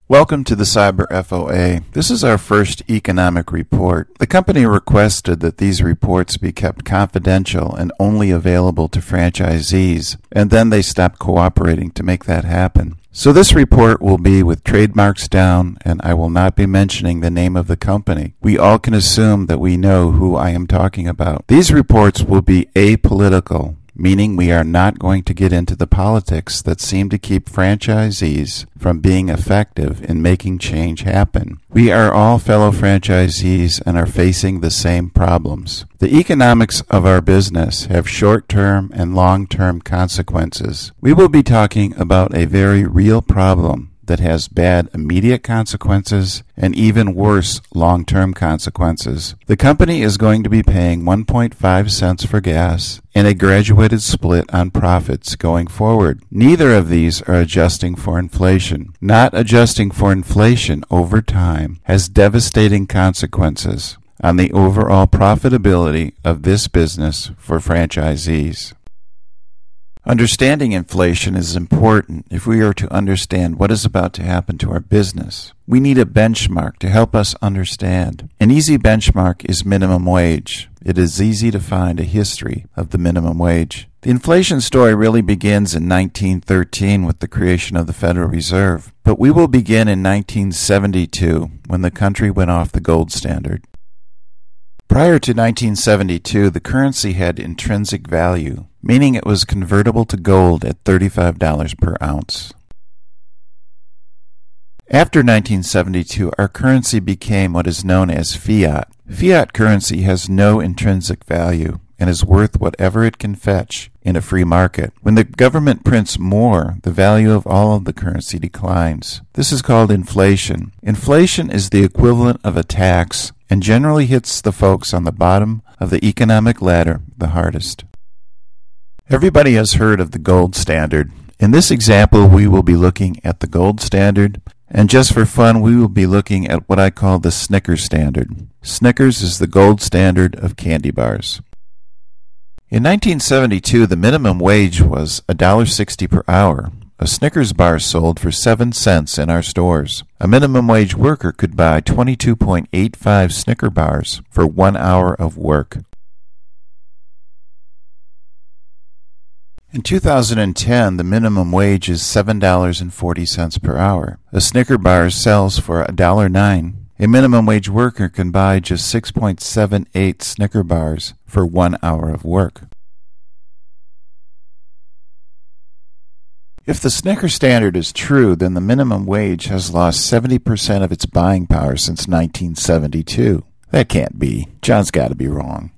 Welcome to the Cyber FOA. This is our first economic report. The company requested that these reports be kept confidential and only available to franchisees, and then they stopped cooperating to make that happen. So this report will be with trademarks down, and I will not be mentioning the name of the company. We all can assume that we know who I am talking about. These reports will be apolitical, meaning we are not going to get into the politics that seem to keep franchisees from being effective in making change happen. We are all fellow franchisees and are facing the same problems. The economics of our business have short-term and long-term consequences. We will be talking about a very real problem that has bad immediate consequences and even worse long-term consequences. The company is going to be paying 1.5 cents for gas and a graduated split on profits going forward. Neither of these are adjusting for inflation. Not adjusting for inflation over time has devastating consequences on the overall profitability of this business for franchisees. Understanding inflation is important if we are to understand what is about to happen to our business. We need a benchmark to help us understand. An easy benchmark is minimum wage. It is easy to find a history of the minimum wage. The inflation story really begins in 1913 with the creation of the Federal Reserve, but we will begin in 1972 when the country went off the gold standard. Prior to 1972, the currency had intrinsic value, meaning it was convertible to gold at $35 per ounce. After 1972, our currency became what is known as fiat. Fiat currency has no intrinsic value and is worth whatever it can fetch in a free market. When the government prints more, the value of all of the currency declines. This is called inflation. Inflation is the equivalent of a tax and generally hits the folks on the bottom of the economic ladder the hardest. Everybody has heard of the gold standard. In this example, we will be looking at the gold standard, and just for fun, we will be looking at what I call the Snickers standard. Snickers is the gold standard of candy bars. In 1972, the minimum wage was $1.60 per hour. A Snickers bar sold for 7 cents in our stores. A minimum wage worker could buy 22.85 Snicker bars for 1 hour of work. In 2010, the minimum wage is $7.40 per hour. A Snicker bar sells for $1.09. A minimum wage worker can buy just 6.78 Snicker bars for 1 hour of work. If the Snicker standard is true, then the minimum wage has lost 70% of its buying power since 1972. That can't be. John's got to be wrong.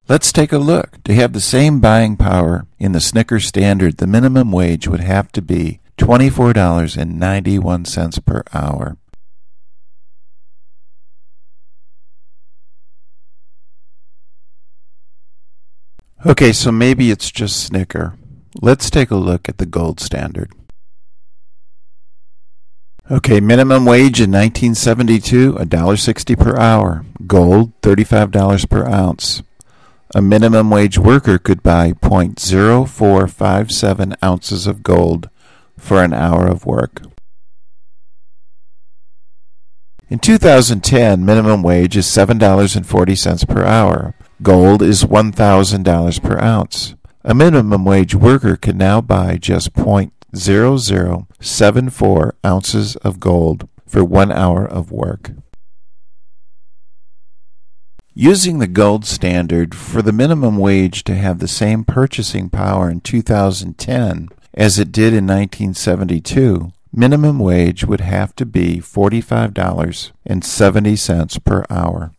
Let's take a look. To have the same buying power in the Snicker standard, the minimum wage would have to be $24.91 per hour. Okay, so maybe it's just Snicker. Let's take a look at the gold standard. Okay, minimum wage in 1972, $1.60 per hour. Gold, $35 per ounce. A minimum wage worker could buy 0.0457 ounces of gold for an hour of work. In 2010, minimum wage is $7.40 per hour. Gold is $1,000 per ounce. A minimum wage worker can now buy just 0.0074 ounces of gold for 1 hour of work. Using the gold standard, for the minimum wage to have the same purchasing power in 2010 as it did in 1972, minimum wage would have to be $45.70 per hour.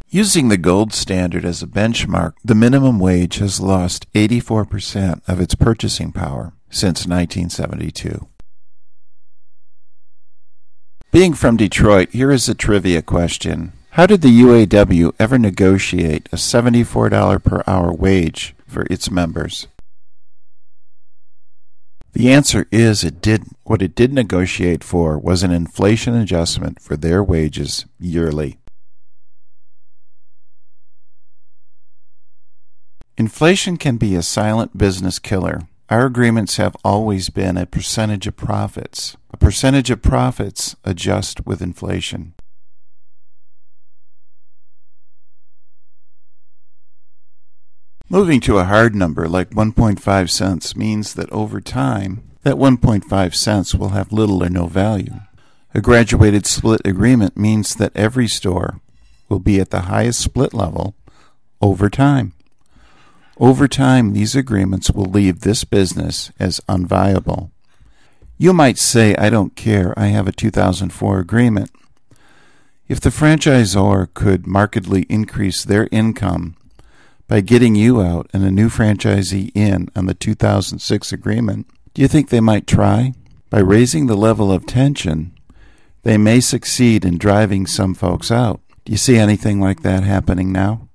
Using the gold standard as a benchmark, the minimum wage has lost 84% of its purchasing power since 1972. Being from Detroit, here is a trivia question. How did the UAW ever negotiate a $74 per hour wage for its members? The answer is it didn't. What it did negotiate for was an inflation adjustment for their wages yearly. Inflation can be a silent business killer. Our agreements have always been a percentage of profits. A percentage of profits adjust with inflation. Moving to a hard number like 1.5 cents means that over time, that 1.5 cents will have little or no value. A graduated split agreement means that every store will be at the highest split level over time. Over time, these agreements will leave this business as unviable. You might say, I don't care, I have a 2004 agreement. If the franchisor could markedly increase their income by getting you out and a new franchisee in on the 2006 agreement, do you think they might try? By raising the level of tension, they may succeed in driving some folks out. Do you see anything like that happening now?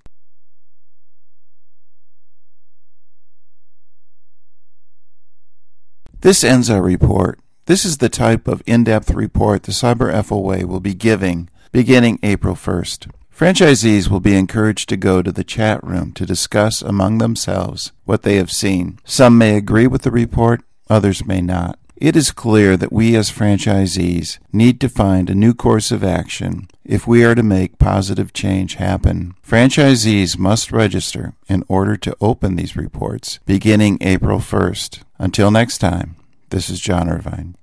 This ends our report. This is the type of in-depth report the Cyber FOA will be giving beginning April 1st. Franchisees will be encouraged to go to the chat room to discuss among themselves what they have seen. Some may agree with the report, others may not. It is clear that we as franchisees need to find a new course of action if we are to make positive change happen. Franchisees must register in order to open these reports beginning April 1st. Until next time, this is John Irvine.